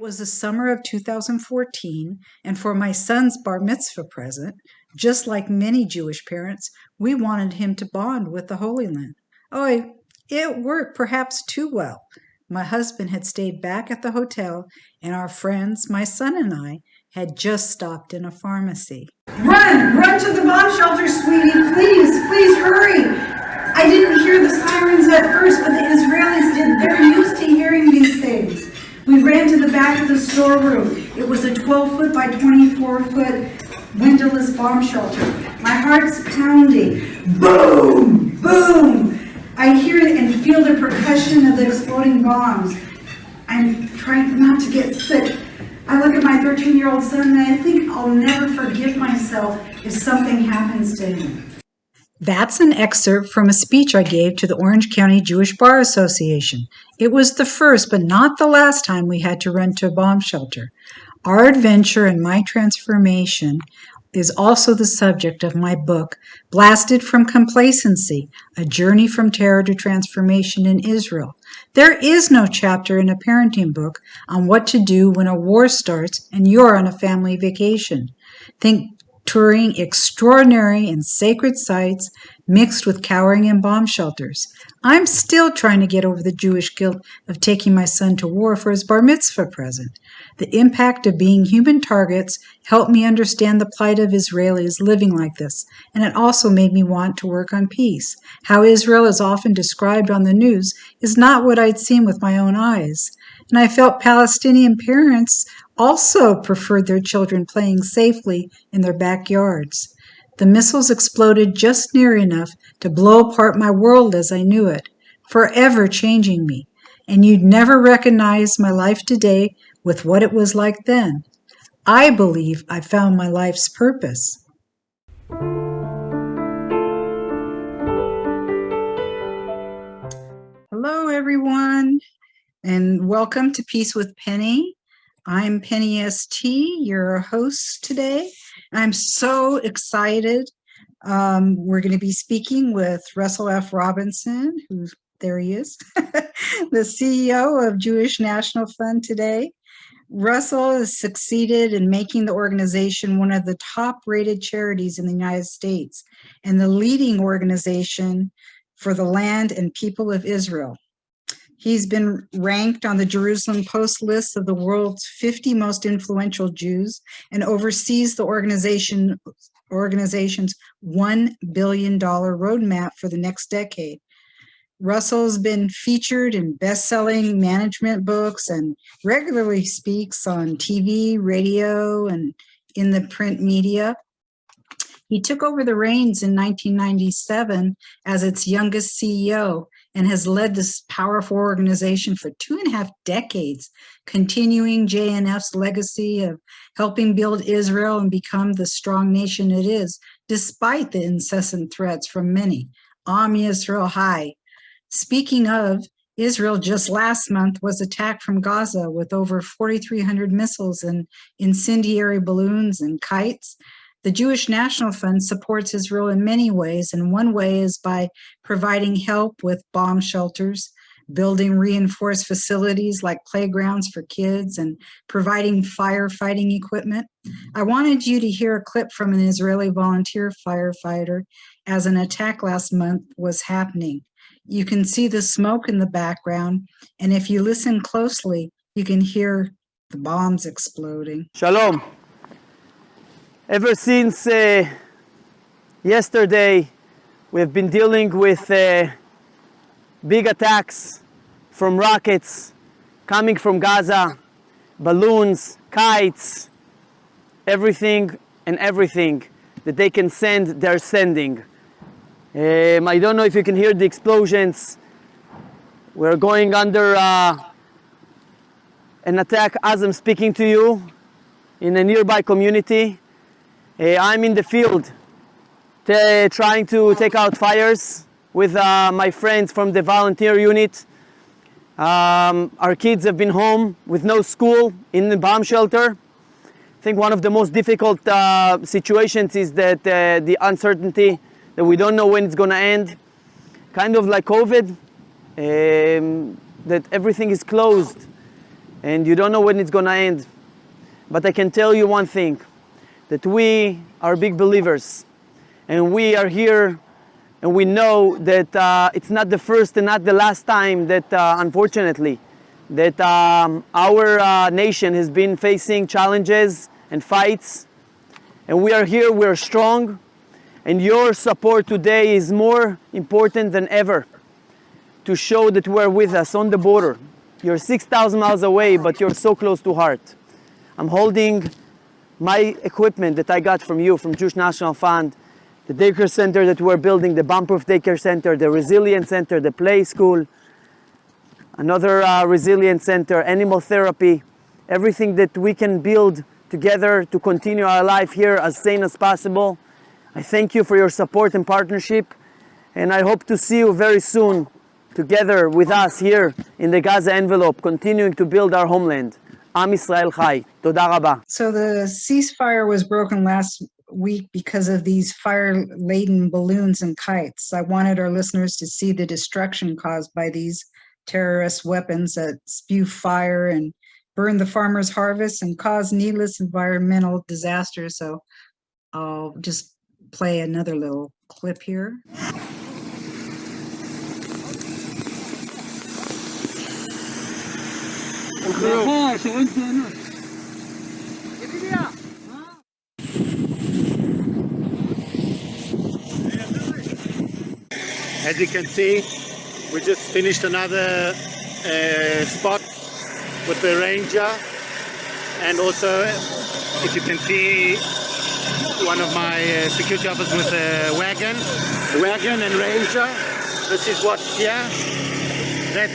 was the summer of 2014, and for my son's bar mitzvah present, just like many Jewish parents, we wanted him to bond with the Holy Land. Oh, it worked perhaps too well. My husband had stayed back at the hotel, and our friends, my son and I, had just stopped in a pharmacy. Run to the bomb shelter, sweetie, please hurry. I didn't hear the sirens at first, but the Israelis did. They're used to hearing these things. We ran to the back of the storeroom. It was a 12-foot by 24-foot windowless bomb shelter. My heart's pounding. Boom, boom. I hear it and feel the percussion of the exploding bombs. I'm trying not to get sick. I look at my 13-year-old son and I think I'll never forgive myself if something happens to him. That's an excerpt from a speech I gave to the Orange County Jewish Bar Association. It was the first, but not the last time we had to run to a bomb shelter. Our adventure and my transformation is also the subject of my book, Blasted from Complacency, A Journey from Terror to Transformation in Israel. There is no chapter in a parenting book on what to do when a war starts and you're on a family vacation. Think touring extraordinary and sacred sites mixed with cowering in bomb shelters. I'm still trying to get over the Jewish guilt of taking my son to war for his bar mitzvah present. The impact of being human targets helped me understand the plight of Israelis living like this, and it also made me want to work on peace. How Israel is often described on the news is not what I'd seen with my own eyes. And I felt Palestinian parents also preferred their children playing safely in their backyards. The missiles exploded just near enough to blow apart my world as I knew it, forever changing me. And you'd never recognize my life today with what it was like then. I believe I found my life's purpose. Hello, everyone, and welcome to Peace with Penny. I'm Penny ST, your host today. I'm so excited. We're going to be speaking with Russell F. Robinson, there he is, the CEO of Jewish National Fund today. Russell has succeeded in making the organization one of the top-rated charities in the United States and the leading organization for the land and people of Israel. He's been ranked on the Jerusalem Post list of the world's 50 most influential Jews and oversees the organization's $1 billion roadmap for the next decade. Russell's been featured in best-selling management books and regularly speaks on TV, radio, and in the print media. He took over the reins in 1997 as its youngest CEO and has led this powerful organization for 2.5 decades, continuing JNF's legacy of helping build Israel and become the strong nation it is, despite the incessant threats from many. Am Yisrael Hai. Speaking of, Israel just last month was attacked from Gaza with over 4,300 missiles and incendiary balloons and kites. The Jewish National Fund supports Israel in many ways, and one way is by providing help with bomb shelters, building reinforced facilities like playgrounds for kids, and providing firefighting equipment. I wanted you to hear a clip from an Israeli volunteer firefighter as an attack last month was happening. You can see the smoke in the background, and if you listen closely, you can hear the bombs exploding. Shalom. Ever since yesterday, we have been dealing with big attacks from rockets coming from Gaza, balloons, kites, everything that they can send, they're sending. I don't know if you can hear the explosions. We're going under an attack as I'm speaking to you in a nearby community. I'm in the field trying to take out fires with my friends from the volunteer unit. Our kids have been home with no school in the bomb shelter. I think one of the most difficult situations is that the uncertainty that we don't know when it's going to end, kind of like COVID, that everything is closed. and you don't know when it's going to end. But I can tell you one thing, that we are big believers, and we are here, and we know that it's not the first and not the last time that, unfortunately, that our nation has been facing challenges and fights, and we are here, we are strong, and your support today is more important than ever to show that we're with us on the border. You're 6,000 miles away, but you're so close to heart. I'm holding my equipment that I got from you, from Jewish National Fund, the daycare center that we're building, the bomb-proof daycare center, the resilience center, the play school, another resilience center, animal therapy, everything that we can build together to continue our life here as sane as possible. I thank you for your support and partnership, and I hope to see you very soon together with us here in the Gaza envelope, continuing to build our homeland. Am Yisrael Chai. Toda Rabba. So the ceasefire was broken last week because of these fire-laden balloons and kites. I wanted our listeners to see the destruction caused by these terrorist weapons that spew fire and burn the farmers' harvests and cause needless environmental disasters. So I'll just play another little clip here. As you can see, we just finished another spot with the ranger, and also, if you can see, one of my security officers with a wagon and ranger. This is what's here. That's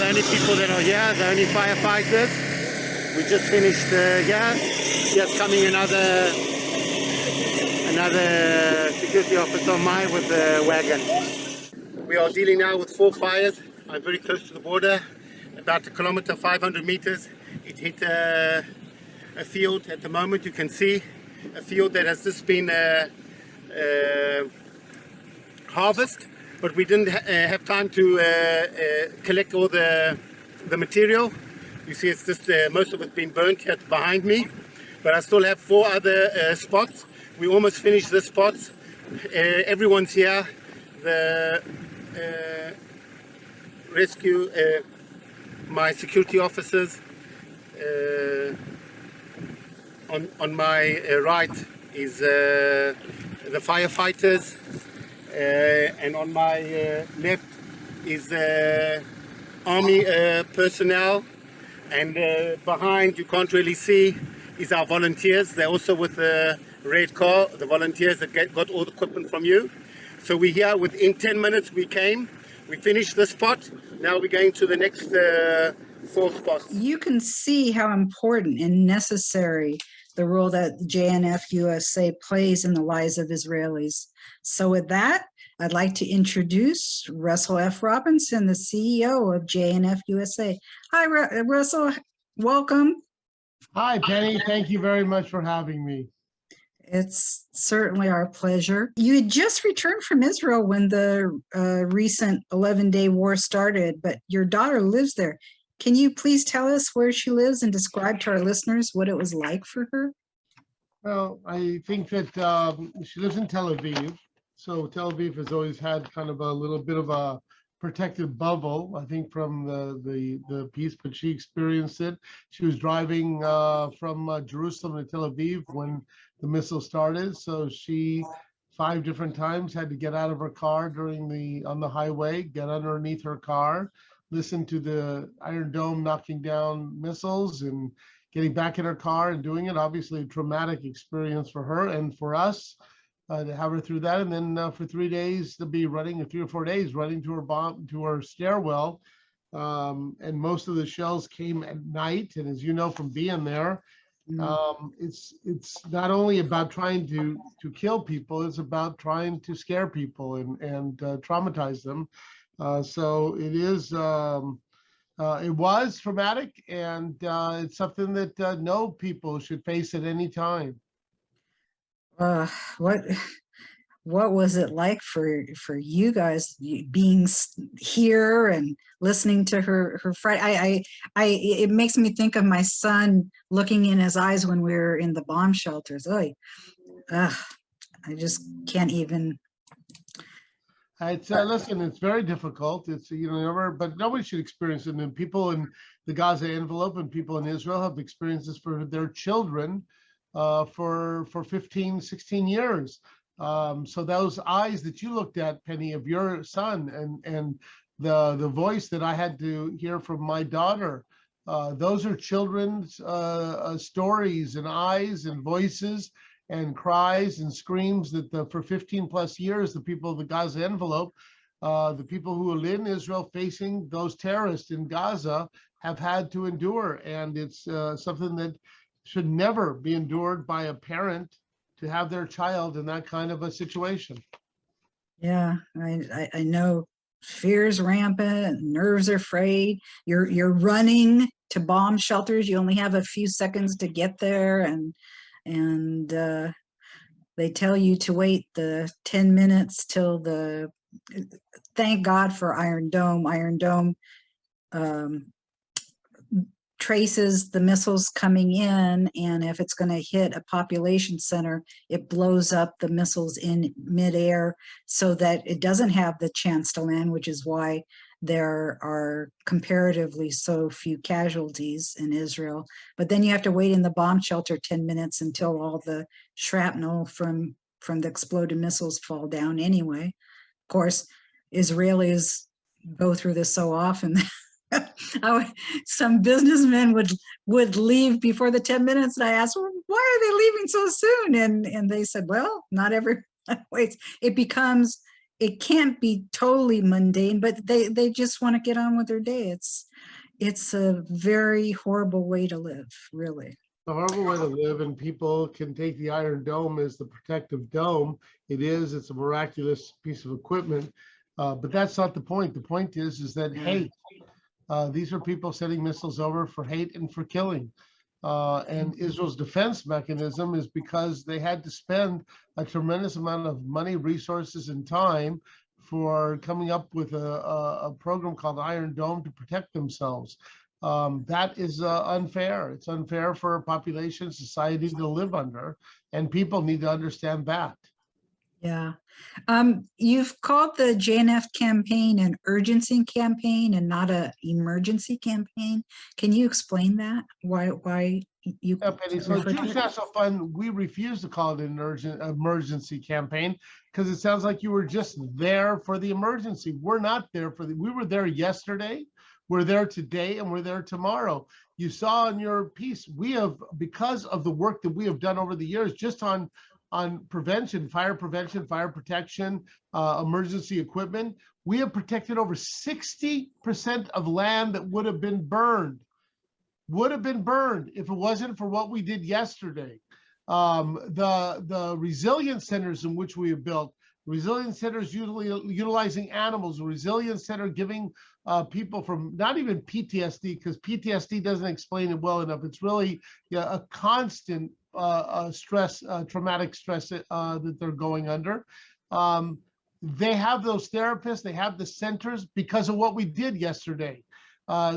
the only people that are here, the only firefighters. We just finished here. Here's coming another security officer of mine with the wagon. We are dealing now with 4 fires. I'm very close to the border, about 1 kilometer, 500 meters. It hit a field. At the moment you can see a field that has just been harvested, but we didn't have time to collect all the material. You see, it's just most of it's been burnt here behind me, but I still have 4 other spots. We almost finished the spots. Everyone's here. The rescue, my security officers. On my right is the firefighters, and on my left is army personnel, and behind, you can't really see, is our volunteers. They're also with the red car, the volunteers that got all the equipment from you. So we're here. Within 10 minutes we came, we finished the spot. Now we're going to the next 4 spots. You can see how important and necessary the role that JNF-USA plays in the lives of Israelis. So with that, I'd like to introduce Russell F. Robinson, the CEO of JNF-USA. Hi, Russell. Welcome. Hi, Penny. Thank you very much for having me. It's certainly our pleasure. You had just returned from Israel when the recent 11-day war started, but your daughter lives there. Can you please tell us where she lives and describe to our listeners what it was like for her? Well, I think that she lives in Tel Aviv. So Tel Aviv has always had kind of a little bit of a protective bubble, I think, from the peace, but she experienced it. She was driving from Jerusalem to Tel Aviv when the missile started. So she 5 different times had to get out of her car on the highway, get underneath her car, listen to the Iron Dome knocking down missiles and getting back in her car and doing it. Obviously a traumatic experience for her and for us to have her through that. And then for 3 days to be running, 3 or 4 days running to her stairwell. And most of the shells came at night. And as you know from being there, it's not only about trying to kill people, it's about trying to scare people and traumatize them. So it is, it was traumatic, and it's something that no people should face at any time. what was it like for you guys being here and listening to her fight? It makes me think of my son looking in his eyes when we were in the bomb shelters. Oh, I just can't even. It's listen, it's very difficult. It's never, but nobody should experience it. And people in the Gaza envelope and people in Israel have experienced this for their children for 15, 16 years. So those eyes that you looked at, Penny, of your son, and the voice that I had to hear from my daughter, those are children's stories and eyes and voices and cries and screams that for 15 plus years, the people of the Gaza envelope, the people who live in Israel facing those terrorists in Gaza have had to endure. And it's something that should never be endured by a parent to have their child in that kind of a situation. Yeah, I know fear's rampant, nerves are frayed. You're running to bomb shelters. You only have a few seconds to get there, and they tell you to wait the 10 minutes till thank God for Iron Dome. Iron Dome traces the missiles coming in, and if it's going to hit a population center, it blows up the missiles in midair so that it doesn't have the chance to land, which is why there are comparatively so few casualties in Israel. But then you have to wait in the bomb shelter 10 minutes until all the shrapnel from the exploded missiles fall down anyway. Of course, Israelis go through this so often. Some businessmen would leave before the 10 minutes, and I asked, well, why are they leaving so soon? And they said, well, not everyone waits. It can't be totally mundane, but they just want to get on with their day. It's a very horrible way to live, really. A horrible way to live, and people can take the Iron Dome as the protective dome. It's a miraculous piece of equipment, but that's not the point. The point is that hate. These are people sending missiles over for hate and for killing. And Israel's defense mechanism is because they had to spend a tremendous amount of money, resources, and time for coming up with a program called Iron Dome to protect themselves. That is unfair. It's unfair for a population, society to live under, and people need to understand that. Yeah. You've called the JNF campaign an urgency campaign and not an emergency campaign. Can you explain that? Why you? Yeah, Penny. So Jewish National Fund, we refuse to call it an emergency campaign because it sounds like you were just there for the emergency. We're not there we were there yesterday, we're there today, and we're there tomorrow. You saw in your piece, we have, because of the work that we have done over the years, just on prevention, fire protection, emergency equipment, we have protected over 60% of land that would have been burned if it wasn't for what we did yesterday. The resilience centers in which we have built, resilience centers utilizing animals, a resilience center giving people from not even PTSD, because PTSD doesn't explain it well enough. It's really a constant stress, traumatic stress that they're going under. They have those therapists, they have the centers because of what we did yesterday.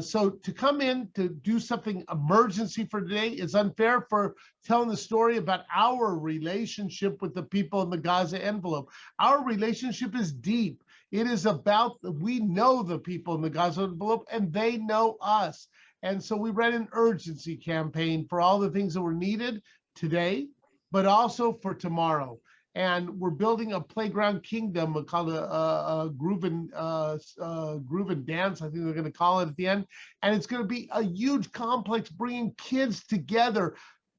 So to come in to do something emergency for today is unfair for telling the story about our relationship with the people in the Gaza envelope. Our relationship is deep. It is about, we know the people in the Gaza envelope and they know us. And so we ran an urgency campaign for all the things that were needed today, but also for tomorrow. And we're building a playground kingdom called a groove and dance, I think they're going to call it at the end. And it's going to be a huge complex bringing kids together.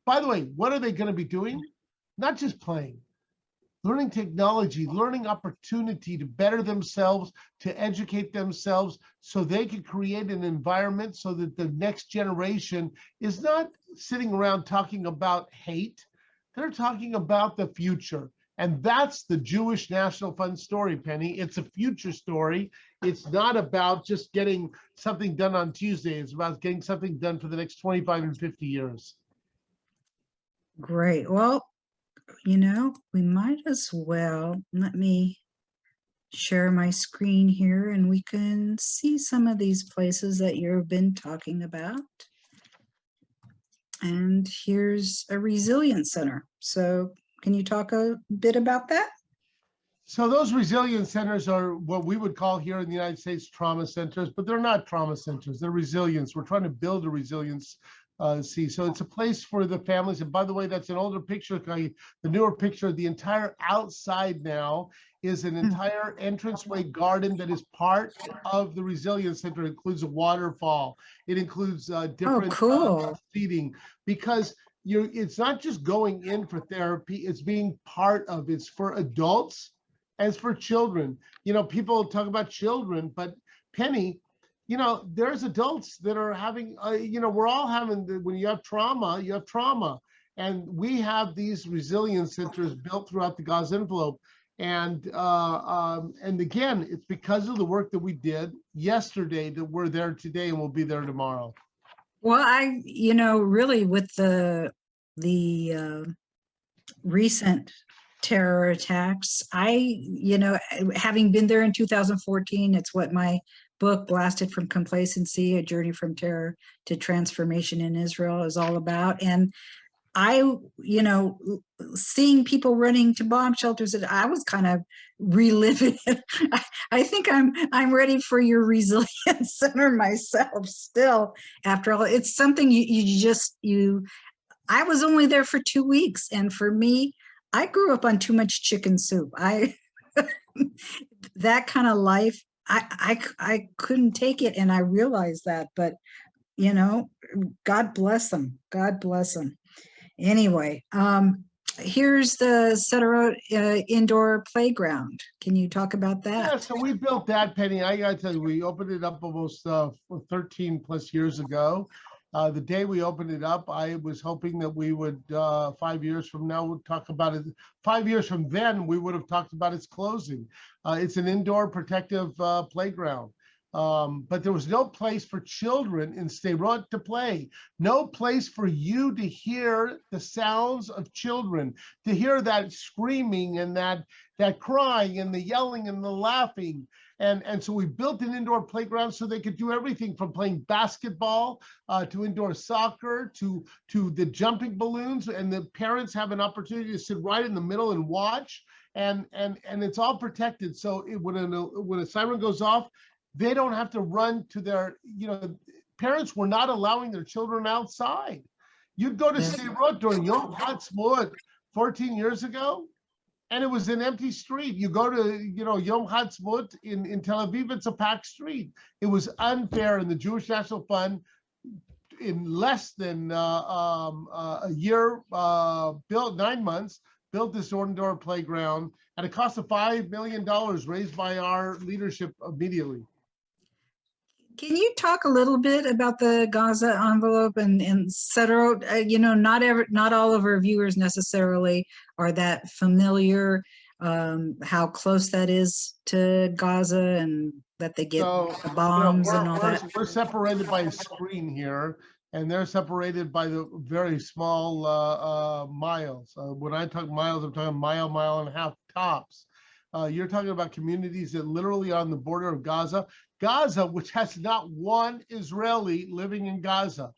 By the way, what are they going to be doing? Not just playing, learning technology, learning opportunity to better themselves, to educate themselves so they can create an environment so that the next generation is not sitting around talking about hate. They're talking about the future. And that's the Jewish National Fund story, Penny. It's a future story. It's not about just getting something done on Tuesday. It's about getting something done for the next 25 and 50 years. Great. Well, we might as well, let me share my screen here and we can see some of these places that you've been talking about. And here's a resilience center. So can you talk a bit about that? So those resilience centers are what we would call here in the United States trauma centers, but they're not trauma centers. They're resilience. We're trying to build a resilience. So it's a place for the families. And by the way, that's an older picture. The newer picture, the entire outside now is an entire entranceway garden that is part of the resilience center. It includes a waterfall. It includes different cool. seating, because it's not just going in for therapy. It's being part of. It's for adults. As for children, people talk about children, but Penny, there's adults that are having, we're all having, when you have trauma, you have trauma. And we have these resilience centers built throughout the Gaza envelope. And again, it's because of the work that we did yesterday that we're there today and we'll be there tomorrow. Well, really with the recent terror attacks, having been there in 2014, it's what my book Blasted from Complacency, A Journey from Terror to Transformation in Israel is all about. And I, seeing people running to bomb shelters, that I was kind of reliving it. I think I'm ready for your resilience center myself still. After all, it's something I was only there for 2 weeks, and for me, I grew up on too much chicken soup. That kind of life, I couldn't take it, and I realized that. But God bless them. God bless them. Anyway, here's the Sederot indoor playground. Can you talk about that? Yeah, so we built that, Penny. I got to tell you, we opened it up almost 13 plus years ago. The day we opened it up, I was hoping that we would, 5 years from now, would talk about it. 5 years from then, we would have talked about its closing. It's an indoor protective playground. But there was no place for children in Sderot to play, no place for you to hear the sounds of children, to hear that screaming and that crying and the yelling and the laughing. And so we built an indoor playground so they could do everything from playing basketball to indoor soccer to the jumping balloons, and the parents have an opportunity to sit right in the middle and watch. And it's all protected. So when a siren goes off, they don't have to run to their, parents were not allowing their children outside. You'd go to Sderot during Yom Ha'atzmaut 14 years ago, and it was an empty street. You go to, Yom Ha'atzmaut in Tel Aviv, it's a packed street. It was unfair, and the Jewish National Fund, in less than a year, built 9 months, built this indoor playground at a cost of $5 million raised by our leadership immediately. Can you talk a little bit about the Gaza envelope and Sederot? Not all of our viewers necessarily are that familiar, how close that is to Gaza and that they get the bombs and all that. We're separated by a screen here, and they're separated by the very small miles. When I talk miles, I'm talking mile and a half tops. You're talking about communities that literally are on the border of Gaza. Gaza, which has not one Israeli living in Gaza.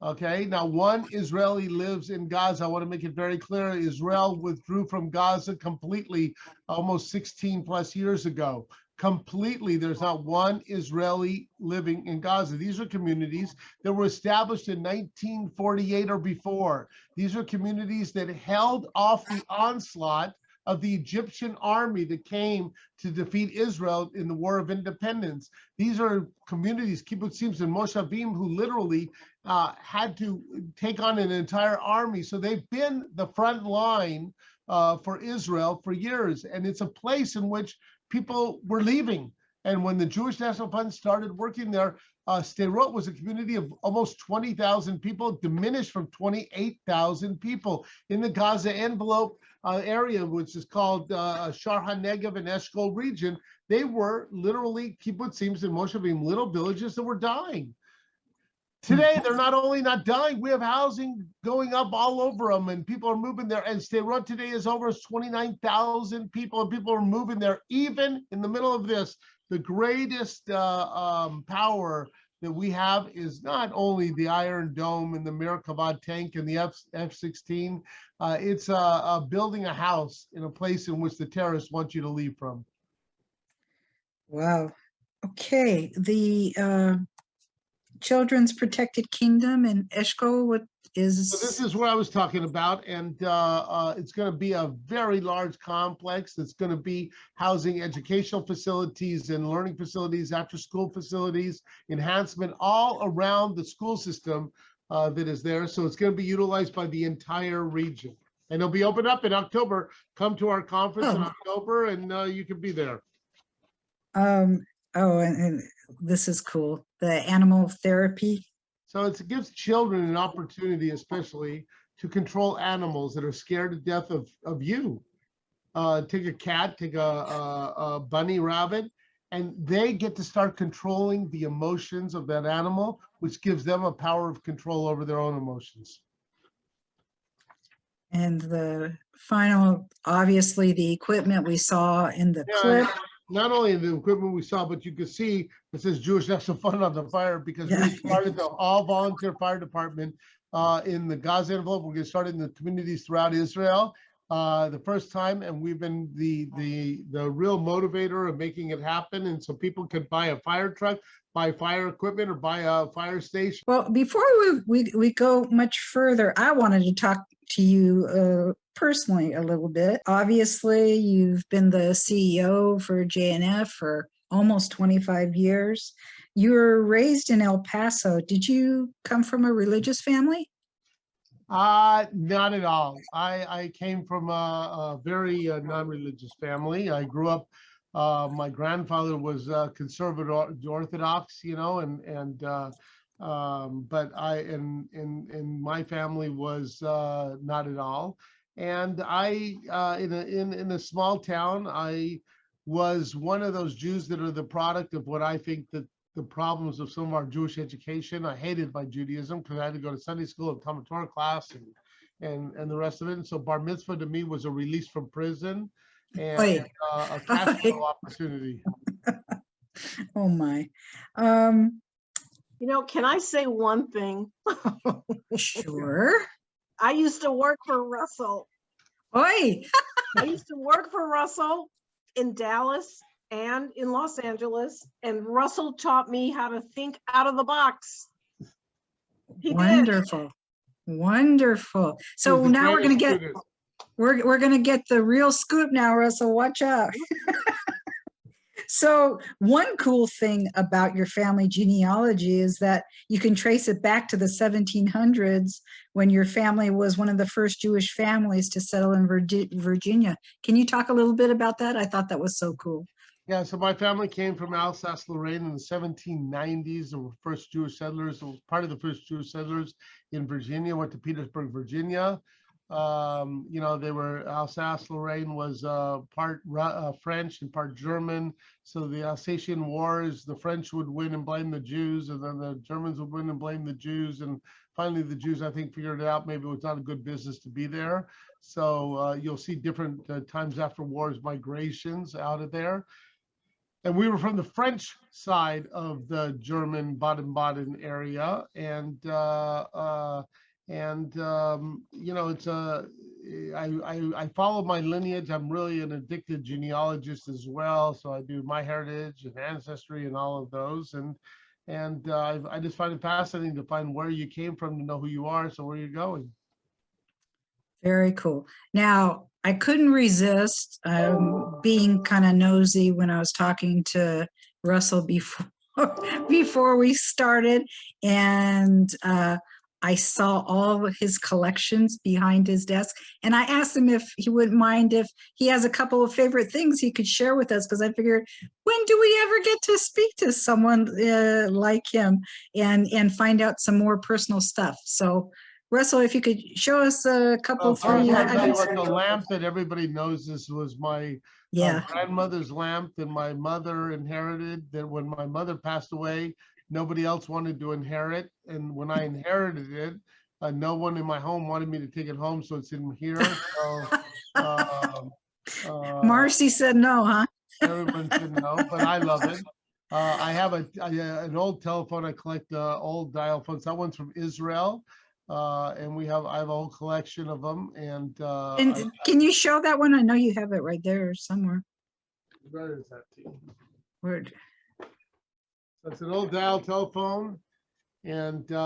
Okay, now one Israeli lives in Gaza. I want to make it very clear. Israel withdrew from Gaza completely almost 16 plus years ago. Completely, there's not one Israeli living in Gaza. These are communities that were established in 1948 or before. These are communities that held off the onslaught of the Egyptian army that came to defeat Israel in the War of Independence. These are communities, kibbutzim and moshavim, who literally had to take on an entire army. So they've been the front line for Israel for years. And it's a place in which people were leaving. And when the Jewish National Fund started working there, Sderot was a community of almost 20,000 people, diminished from 28,000 people in the Gaza envelope area, which is called Shar HaNegev and Eshkol region. They were literally kibbutzim and moshavim, little villages that were dying. Today, they're not only not dying, we have housing going up all over them, and people are moving there. And State Run today is over 29,000 people, and people are moving there. Even in the middle of this, the greatest power that we have is not only the Iron Dome and the Merkava tank and the F-16. It's building a house in a place in which the terrorists want you to leave from. Wow. Okay. The Children's Protected Kingdom in Eshko, what is? So this is what I was talking about, and it's going to be a very large complex that's going to be housing educational facilities and learning facilities, after-school facilities, enhancement all around the school system that is there. So it's going to be utilized by the entire region, and it'll be opened up in October. Come to our conference in October, and you can be there. And this is cool. The animal therapy. So it gives children an opportunity, especially, to control animals that are scared to death of you. Take a cat, take a bunny rabbit, and they get to start controlling the emotions of that animal, which gives them a power of control over their own emotions. And the final, obviously, the equipment we saw in the clip. Not only the equipment we saw, but you can see it says Jewish Have Some Fun on the fire, because we started the all-volunteer fire department in the Gaza envelope. We're going to start in the communities throughout Israel the first time, and we've been the real motivator of making it happen. And so people can buy a fire truck, buy fire equipment, or buy a fire station. Well, before we go much further, I wanted to talk to you personally a little bit. Obviously, you've been the CEO for JNF for almost 25 years. You were raised in El Paso. Did you come from a religious family? Not at all. I came from a very non-religious family. I grew up, my grandfather was conservative Orthodox, you know, but in my family was not at all. And in a small town, I was one of those Jews that are the product of what I think that the problems of some of our Jewish education. I hated my Judaism because I had to go to Sunday school and Talmud Torah class and the rest of it. And so bar mitzvah to me was a release from prison and a cash flow opportunity. Oh my. You know, can I say one thing? Sure. I used to work for Russell. Oi. I used to work for Russell in Dallas and in Los Angeles, and Russell taught me how to think out of the box. He Wonderful. did. Wonderful. So now we're going to get the real scoop now, Russell. Watch out. So one cool thing about your family genealogy is that you can trace it back to the 1700s when your family was one of the first Jewish families to settle in Virginia. Can you talk a little bit about that? I thought that was so cool. Yeah, so my family came from Alsace-Lorraine in the 1790s. They were first Jewish settlers, part of the first Jewish settlers in Virginia, went to Petersburg, Virginia. You know, they were, Alsace-Lorraine was part French and part German. So the Alsatian Wars, the French would win and blame the Jews, and then the Germans would win and blame the Jews. And finally, the Jews, I think, figured it out. Maybe it was not a good business to be there. So you'll see different times after wars, migrations out of there. And we were from the French side of the German Baden-Baden area. And you know, it's I follow my lineage. I'm really an addicted genealogist as well. So I do MyHeritage and Ancestry and all of those. And I just find it fascinating to find where you came from, to know who you are, so where you're going. Very cool. Now, I couldn't resist being kind of nosy when I was talking to Russell before we started, and I saw all of his collections behind his desk, and I asked him if he wouldn't mind if he has a couple of favorite things he could share with us, because I figured, when do we ever get to speak to someone like him and find out some more personal stuff? So, Russell, if you could show us a couple of three. The lamp that everybody knows, this was my grandmother's lamp that my mother inherited, that when my mother passed away, nobody else wanted to inherit. And when I inherited it, no one in my home wanted me to take it home, so it's in here. So Marcy said no, huh? everyone should know, but I love it. I have an old telephone. I collect old dial phones. That one's from Israel, and I have a whole collection of them. And Can you show that one? I know you have it right there somewhere. where is that team? Where? So it's an old dial telephone, and you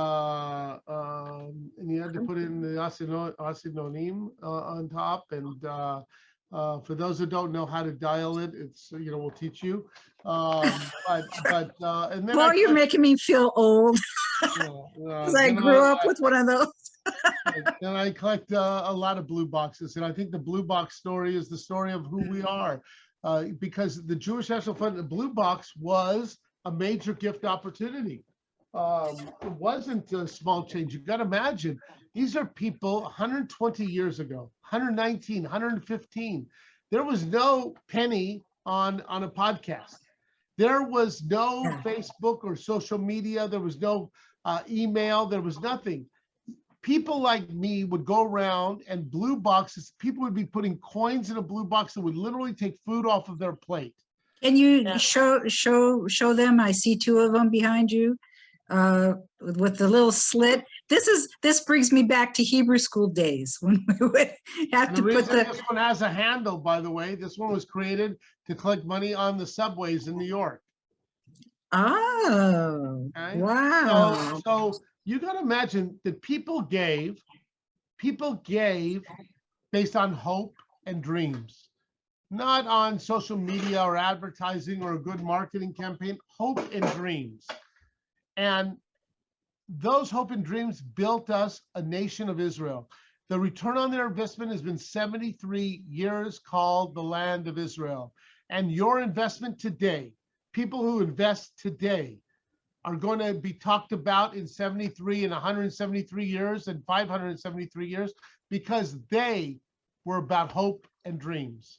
had to put in the Asinonim on top. And for those who don't know how to dial it, it's we'll teach you. And then Boy, you're making me feel old because I grew up with one of those. And I collect a lot of blue boxes, and I think the blue box story is the story of who we are, because the Jewish National Fund, the blue box was a major gift opportunity. It wasn't a small change. You got to imagine, these are people 120 years ago, 119, 115. There was no penny on a podcast. There was no Facebook or social media. There was no email. There was nothing. People like me would go around, and blue boxes, people would be putting coins in a blue box that would literally take food off of their plate. Can you show them? I see two of them behind you with the little slit. This brings me back to Hebrew school days when we would have to put the. This one has a handle, by the way. This one was created to collect money on the subways in New York. Oh, Okay? wow. So you got to imagine that people gave based on hope and dreams, not on social media or advertising or a good marketing campaign. Hope and dreams. And those hope and dreams built us a nation of Israel. The return on their investment has been 73 years, called the land of Israel. And your investment today, people who invest today, are going to be talked about in 73 and 173 years and 573 years, because they were about hope and dreams.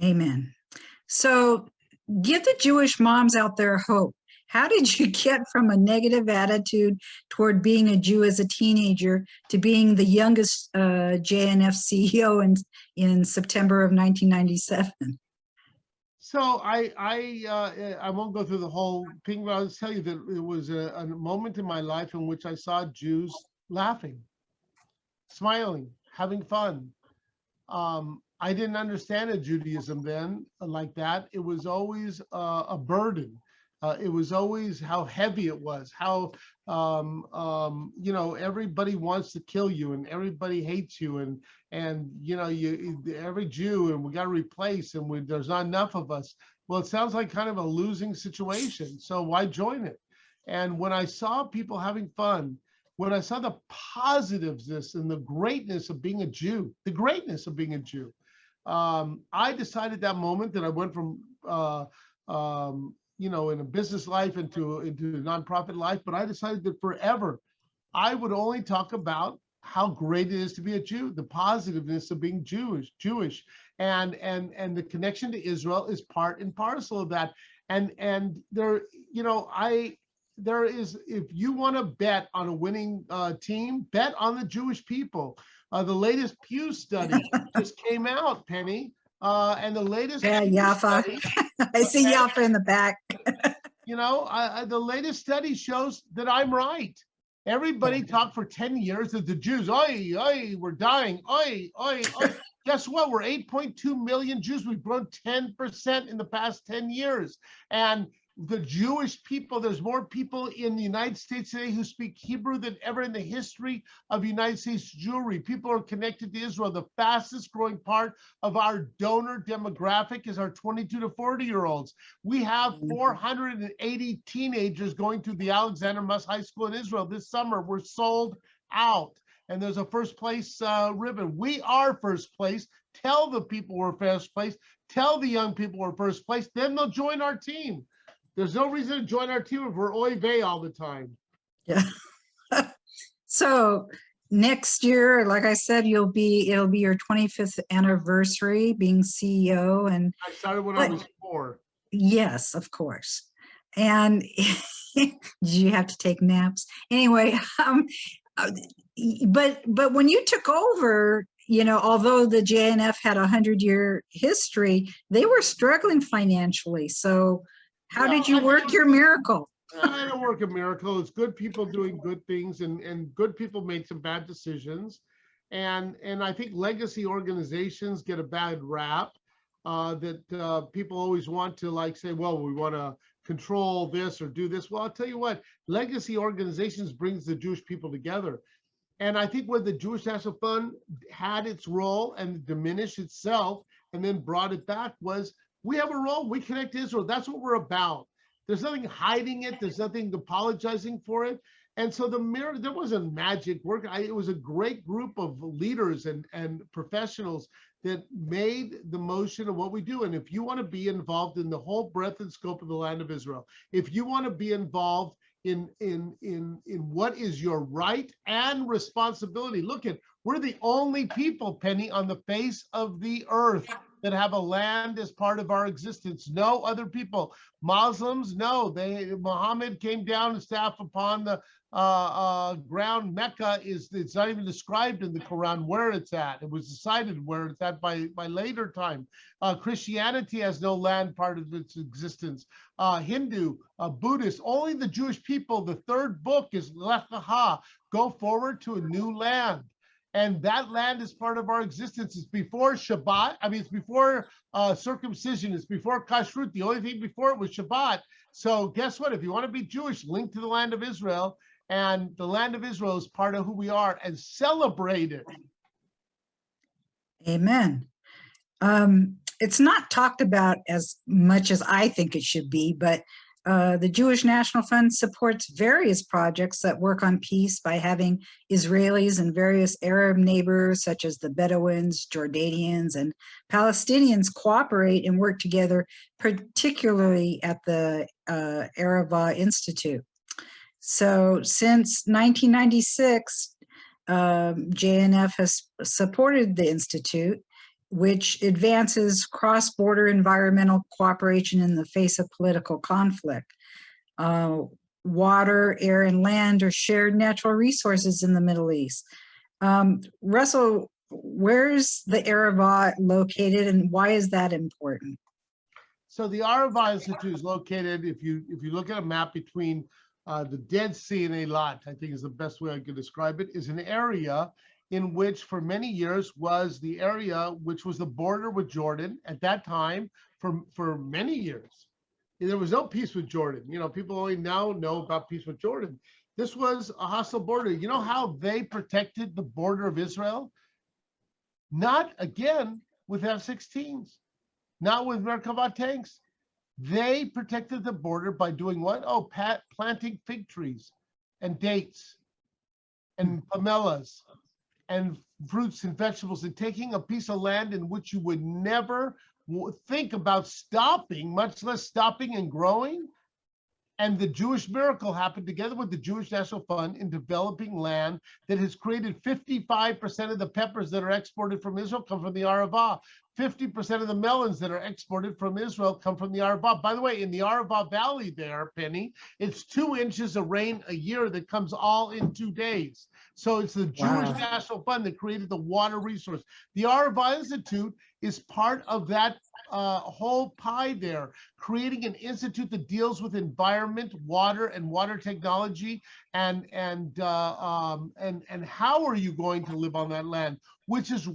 Amen. So give the Jewish moms out there hope. How did you get from a negative attitude toward being a Jew as a teenager to being the youngest JNF CEO in September of 1997? So I won't go through the whole thing, but I'll just tell you that it was a moment in my life in which I saw Jews laughing, smiling, having fun. I didn't understand a Judaism then like that. It was always a burden. It was always how heavy it was, how, everybody wants to kill you and everybody hates you, and every Jew, and we got to replace, and there's not enough of us. Well, it sounds like kind of a losing situation. So why join it? And when I saw people having fun, when I saw the positiveness and the greatness of being a Jew, I decided that moment that I went from, in a business life into a nonprofit life, but I decided that forever I would only talk about how great it is to be a Jew, the positiveness of being Jewish, and the connection to Israel is part and parcel of that. And there is, if you want to bet on a winning team, bet on the Jewish people. The latest Pew study just came out, Penny. And the latest Yafa. study, I see Yafa in the back. The latest study shows that I'm right. Everybody talked for 10 years that the Jews, we're dying. Guess what? We're 8.2 million Jews. We've grown 10% in the past 10 years. And the Jewish people, there's more people in the United States today who speak Hebrew than ever in the history of United States Jewry. People are connected to Israel. The fastest growing part of our donor demographic is our 22 to 40-year-olds. We have 480 teenagers going to the Alexander Muss High School in Israel this summer. We're sold out. And there's a first place ribbon. We are first place. Tell the people we're first place. Tell the young people we're first place. Then they'll join our team. There's no reason to join our team if we're oy vey all the time. Yeah. So next year, like I said, it'll be your 25th anniversary being CEO. And I started when I was 4. Yes, of course. And did you have to take naps? Anyway, uh, but when you took over, although the JNF had 100-year history, they were struggling financially. So how did you work your miracle? I don't work a miracle. It's good people doing good things, and good people made some bad decisions. And I think legacy organizations get a bad rap, that people always want to like say, well, we want to control this or do this. Well, I'll tell you what, legacy organizations brings the Jewish people together. And I think where the Jewish National Fund had its role and diminished itself and then brought it back was, we have a role, we connect Israel. That's what we're about. There's nothing hiding it. There's nothing apologizing for it. And so there wasn't magic work. It was a great group of leaders and professionals that made the motion of what we do. And if you want to be involved in the whole breadth and scope of the land of Israel, if you want to be involved in what is your right and responsibility, we're the only people, Penny, on the face of the earth that have a land as part of our existence. No other people. Muslims, no. Muhammad came down and staff upon the ground. Mecca it's not even described in the Quran where it's at. It was decided where it's at by later time. Christianity has no land part of its existence. Hindu, Buddhist, only the Jewish people. The third book is Lech Lecha, go forward to a new land. And that land is part of our existence. It's before Shabbat. I mean, it's before circumcision. It's before Kashrut. The only thing before it was Shabbat. So guess what? If you want to be Jewish, link to the land of Israel. And the land of Israel is part of who we are, and celebrate it. Amen. It's not talked about as much as I think it should be, but the Jewish National Fund supports various projects that work on peace by having Israelis and various Arab neighbors, such as the Bedouins, Jordanians, and Palestinians, cooperate and work together, particularly at the Erevot Institute. So since 1996, JNF has supported the Institute, which advances cross-border environmental cooperation in the face of political conflict. Water, air, and land are shared natural resources in the Middle East. Russell, where's the Erevot located, and why is that important? So the Erevot Institute is located, if you look at a map between the Dead Sea and Eilat, I think is the best way I could describe it, is an area in which for many years was the area which was the border with Jordan at that time for many years. There was no peace with Jordan. People only now know about peace with Jordan. This was a hostile border. You know how they protected the border of Israel? Not, again, with F-16s, not with Merkava tanks. They protected the border by doing what? Oh, planting fig trees and dates and pomelas and fruits and vegetables, and taking a piece of land in which you would never think about stopping, much less stopping and growing. And the Jewish miracle happened together with the Jewish National Fund in developing land that has created 55% of the peppers that are exported from Israel come from the Arava. 50% of the melons that are exported from Israel come from the Arava. By the way, in the Arava Valley there, Penny, it's 2 inches of rain a year that comes all in 2 days. So it's the Jewish National Fund that created the water resource. The Arava Institute is part of that whole pie there, creating an institute that deals with environment, water, and water technology, and how are you going to live on that land, which is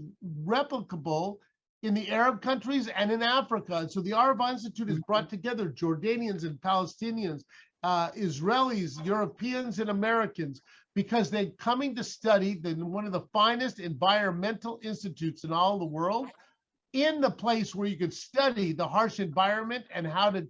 replicable in the Arab countries and in Africa. And so the Arava Institute has brought together Jordanians and Palestinians, Israelis, Europeans, and Americans, because they're coming to study one of the finest environmental institutes in all the world, in the place where you could study the harsh environment and how to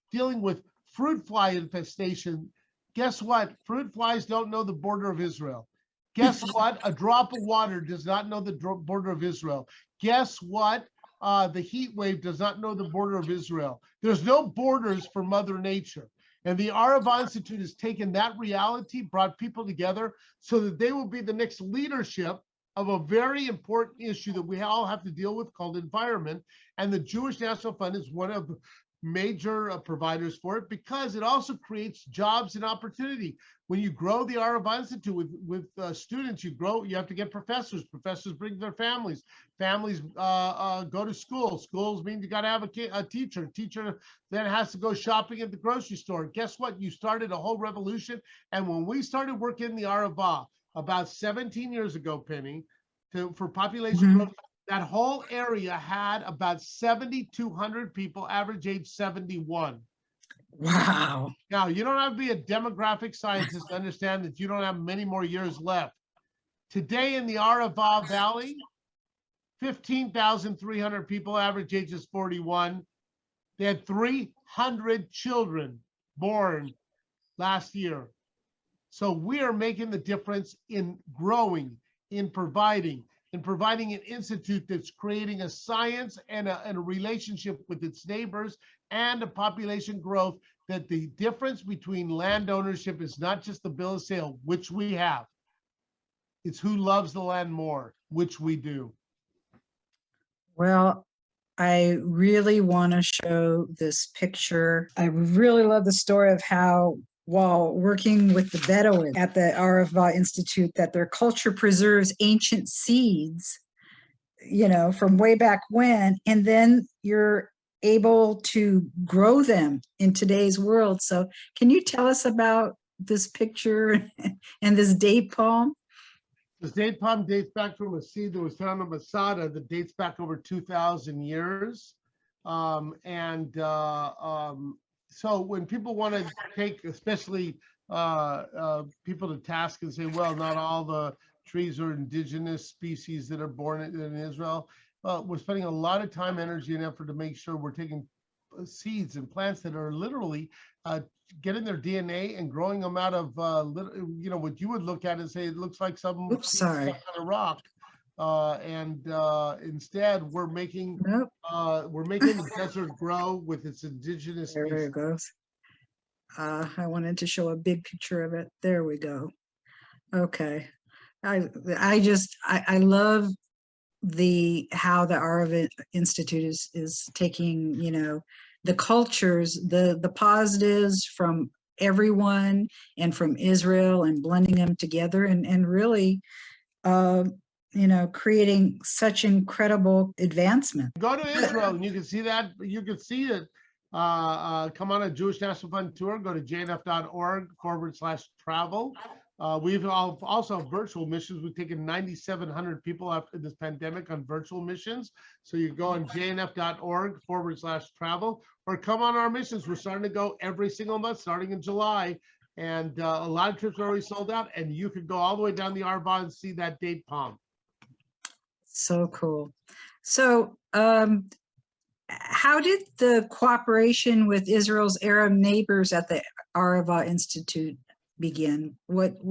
dealing with fruit fly infestation. Guess what? Fruit flies don't know the border of Israel. Guess what? A drop of water does not know the border of Israel. Guess what? The heat wave does not know the border of Israel. There's no borders for Mother Nature. And the Arava Institute has taken that reality, brought people together so that they will be the next leadership of a very important issue that we all have to deal with called environment. And the Jewish National Fund is one of major providers for it, because it also creates jobs and opportunity. When you grow the Erevot Institute with students, you have to get professors. Professors bring their families. Families go to school. Schools mean you got to have a teacher. Teacher then has to go shopping at the grocery store. Guess what? You started a whole revolution. And when we started working in the Erevot about 17 years ago, Penny, for population growth, that whole area had about 7,200 people, average age 71. Wow. Now, you don't have to be a demographic scientist to understand that you don't have many more years left. Today in the Erevot Valley, 15,300 people, average age is 41. They had 300 children born last year. So we are making the difference in growing, in providing an institute that's creating a science and a relationship with its neighbors and a population growth, that the difference between land ownership is not just the bill of sale, which we have. It's who loves the land more, which we do. Well, I really want to show this picture. I really love the story of how, while working with the Bedouin at the Erevot Institute, that their culture preserves ancient seeds, from way back when, and then you're able to grow them in today's world. So can you tell us about this picture and this date palm? This date palm dates back from a seed that was found in Masada that dates back over 2,000 years. So when people want to take, especially people to task and say, well, not all the trees are indigenous species that are born in Israel, we're spending a lot of time, energy, and effort to make sure we're taking seeds and plants that are literally getting their DNA and growing them out of, what you would look at and say, it looks like some Sorry. stuck on a rock. Instead, we're making the desert grow with its indigenous There species. it goes. I wanted to show a big picture of it. There we go. Okay. I love how the Erevot Institute is taking, the cultures, the positives from everyone and from Israel, and blending them together, and really, creating such incredible advancement. Go to Israel and you can see that. You can see it. Come on a Jewish National Fund tour. Go to JNF.org/travel. We've also have virtual missions. We've taken 9,700 people after this pandemic on virtual missions. So you go on JNF.org/travel, or come on our missions. We're starting to go every single month, starting in July. And a lot of trips are already sold out. And you could go all the way down the Erevot and see that date palm. So cool. So, how did the cooperation with Israel's Arab neighbors at the Erevot Institute begin? What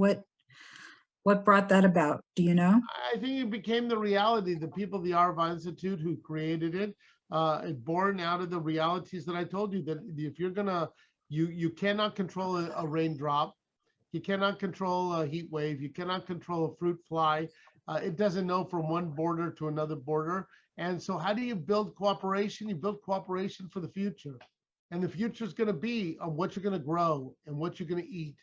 brought that about? Do you know? I think it became the reality. The people of the Erevot Institute who created it, born out of the realities that I told you, that if you're gonna, you cannot control a raindrop, you cannot control a heat wave, you cannot control a fruit fly. It doesn't know from one border to another border. And so how do you build cooperation? You build cooperation for the future. And the future is going to be on what you're going to grow and what you're going to eat,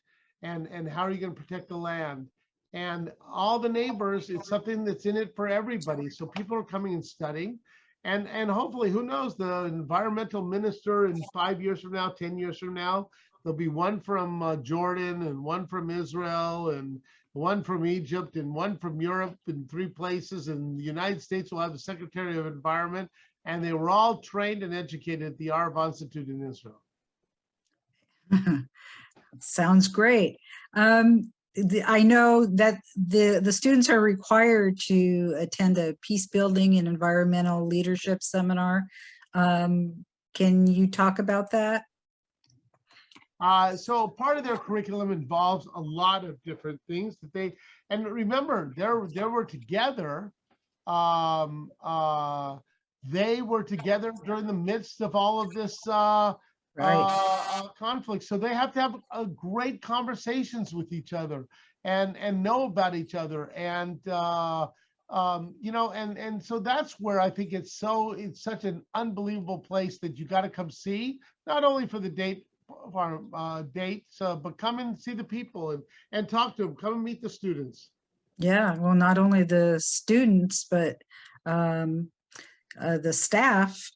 and how are you going to protect the land. And all the neighbors, it's something that's in it for everybody. So people are coming and studying. And hopefully, who knows, the environmental minister in 5 years from now, 10 years from now, there'll be one from Jordan, and one from Israel, and one from Egypt, and one from Europe, in 3 places. And the United States will have the Secretary of Environment. And they were all trained and educated at the Erevot Institute in Israel. Sounds great. I know that the students are required to attend a peace building and environmental leadership seminar. Can you talk about that? So part of their curriculum involves a lot of different things that and remember, they were together. They were together during the midst of all of this conflict. So they have to have great conversations with each other and know about each other. And and so that's where I think it's such an unbelievable place that you got to come see, not only for the dates, but come and see the people and talk to them, come and meet the students. Yeah, well, not only the students, but um, the staff.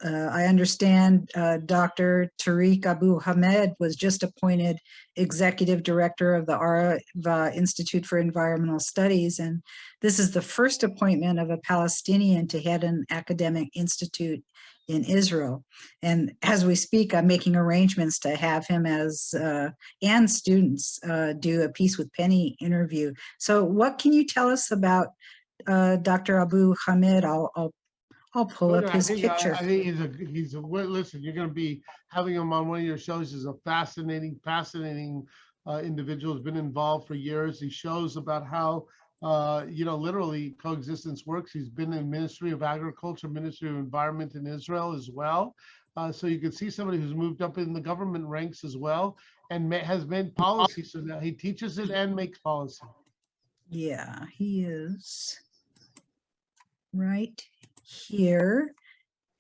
I understand Dr. Tariq Abu Hamed was just appointed executive director of the Areva Institute for Environmental Studies, and this is the first appointment of a Palestinian to head an academic institute in Israel. And as we speak, I'm making arrangements to have him and students do a Peace with Penny interview. So what can you tell us about Dr. Abu Hamed? I'll pull up his picture. I think listen, you're going to be having him on one of your shows. He's a fascinating individual. Has been involved for years. He shows about how, literally coexistence works. He's been in Ministry of Agriculture, Ministry of Environment in Israel as well. So you can see somebody who's moved up in the government ranks as well and has made policy. So now he teaches it and makes policy. Yeah, he is right here.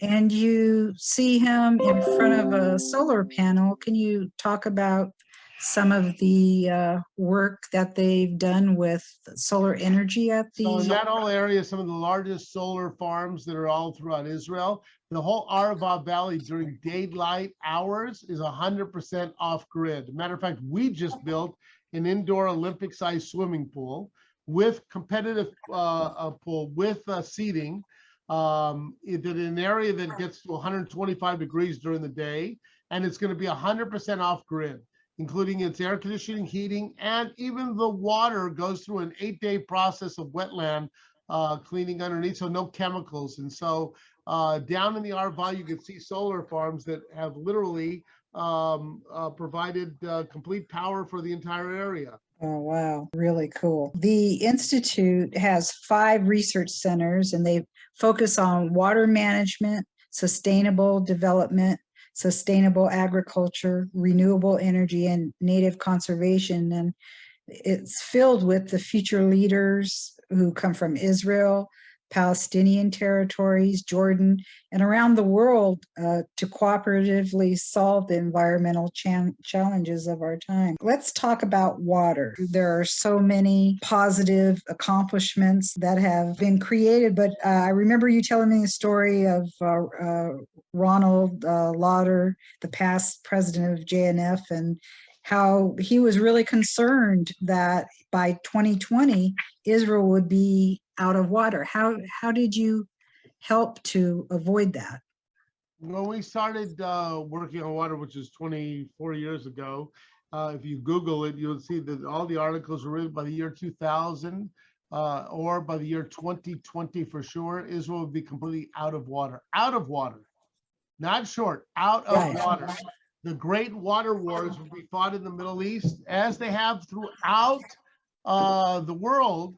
And you see him in front of a solar panel. Can you talk about some of the work that they've done with solar energy at the... So in that whole area, some of the largest solar farms that are all throughout Israel, the whole Erevot Valley during daylight hours is 100% off grid. Matter of fact, we just built an indoor Olympic-sized swimming pool with competitive pool with seating. In an area that gets to 125 degrees during the day, and it's going to be 100% off grid, including its air conditioning, heating, and even the water goes through an 8-day process of wetland cleaning underneath, so no chemicals. And so down in the Erevot, you can see solar farms that have literally provided complete power for the entire area. Oh, wow. Really cool. The Institute has 5 research centers, and they focus on water management, sustainable development, sustainable agriculture, renewable energy, and native conservation. And it's filled with the future leaders who come from Israel, Palestinian territories, Jordan, and around the world to cooperatively solve the environmental challenges of our time. Let's talk about water. There are so many positive accomplishments that have been created, but I remember you telling me the story of Ronald Lauder, the past president of JNF, and how he was really concerned that by 2020, Israel would be out of water. How did you help to avoid that? When we started working on water, which is 24 years ago, if you Google it, you'll see that all the articles were written by the year 2000 or by the year 2020 for sure. Israel would be completely out of water, not short, out of water. The great water wars would be fought in the Middle East, as they have throughout the world.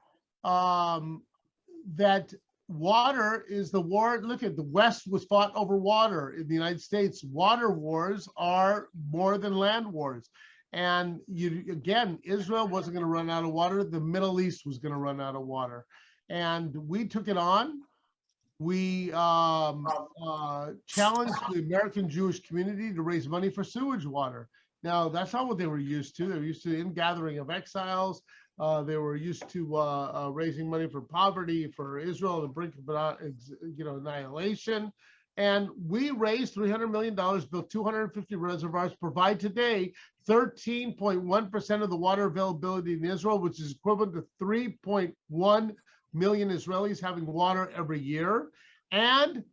That water is the war. Look at the West was fought over water in the United States. Water wars are more than land wars. And again, Israel wasn't going to run out of water. The Middle East was going to run out of water. And we took it on. We challenged the American Jewish community to raise money for sewage water. Now, that's not what they were used to. They were used to the ingathering of exiles. They were used to raising money for poverty, for Israel, the brink of annihilation. And we raised $300 million, built 250 reservoirs, provide today 13.1% of the water availability in Israel, which is equivalent to 3.1 million Israelis having water every year. And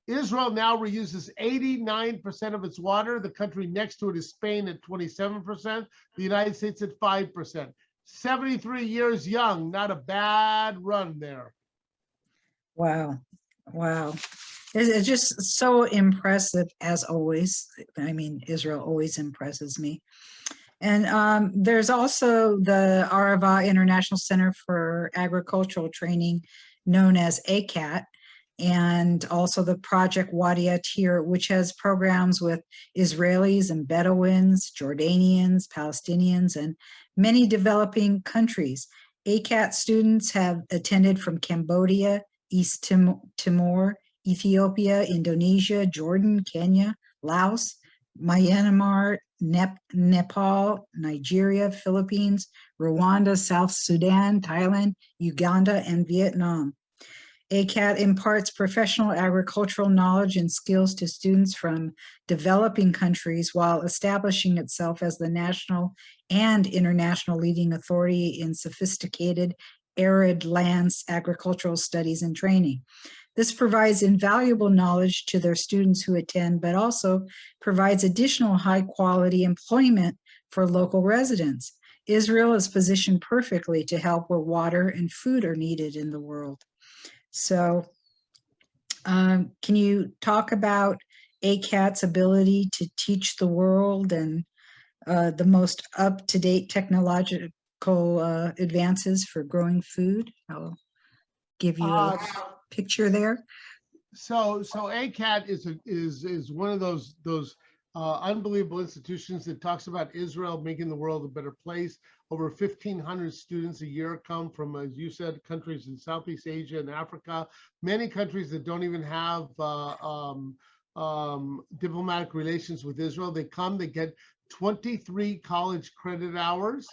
Israel now reuses 89% of its water. The country next to it is Spain at 27%, the United States at 5%. 73 years young, not a bad run there. Wow. It's just so impressive, as always. I mean, Israel always impresses me. And there's also the Areva International Center for Agricultural Training, known as ACAT, and also the Project Wadi Atir, which has programs with Israelis and Bedouins, Jordanians, Palestinians, and many developing countries. ACAT students have attended from Cambodia, East Timor, Ethiopia, Indonesia, Jordan, Kenya, Laos, Myanmar, Nepal, Nigeria, Philippines, Rwanda, South Sudan, Thailand, Uganda, and Vietnam. ACAT imparts professional agricultural knowledge and skills to students from developing countries while establishing itself as the national and international leading authority in sophisticated arid lands agricultural studies and training. This provides invaluable knowledge to their students who attend, but also provides additional high-quality employment for local residents. Israel is positioned perfectly to help where water and food are needed in the world. So can you talk about ACAT's ability to teach the world and the most up-to-date technological advances for growing food? I'll give you a picture there. So ACAT is one of those unbelievable institutions that talks about Israel making the world a better place. Over 1,500 students a year come from, as you said, countries in Southeast Asia and Africa, many countries that don't even have diplomatic relations with Israel. They come, they get 23 college credit hours.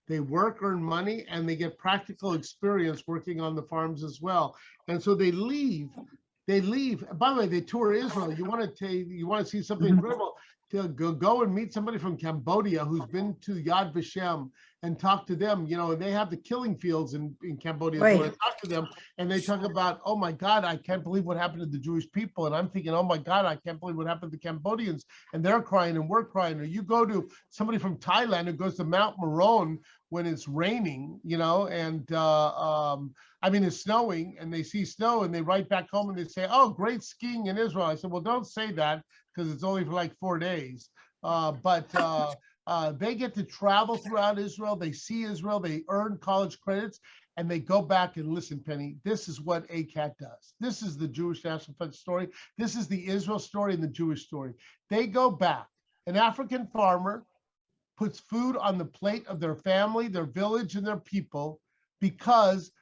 They work, earn money, and they get practical experience working on the farms as well. And so they leave. By the way, they tour Israel. You want to see something incredible, to go and meet somebody from Cambodia who's been to Yad Vashem and talk to them. You know, they have the killing fields in Cambodia. Right. So I talk to them and they talk about, oh my God, I can't believe what happened to the Jewish people. And I'm thinking, oh my God, I can't believe what happened to the Cambodians. And they're crying and we're crying. Or you go to somebody from Thailand who goes to Mount Meron when it's raining, you know, and I mean, it's snowing and they see snow and they write back home and they say, oh, great skiing in Israel. I said, well, don't say that because it's only for like 4 days. But they get to travel throughout Israel. They see Israel, they earn college credits, and they go back and listen, Penny, this is what ACAT does. This is the Jewish National Fund story. This is the Israel story and the Jewish story. They go back. An African farmer puts food on the plate of their family, their village, and their people because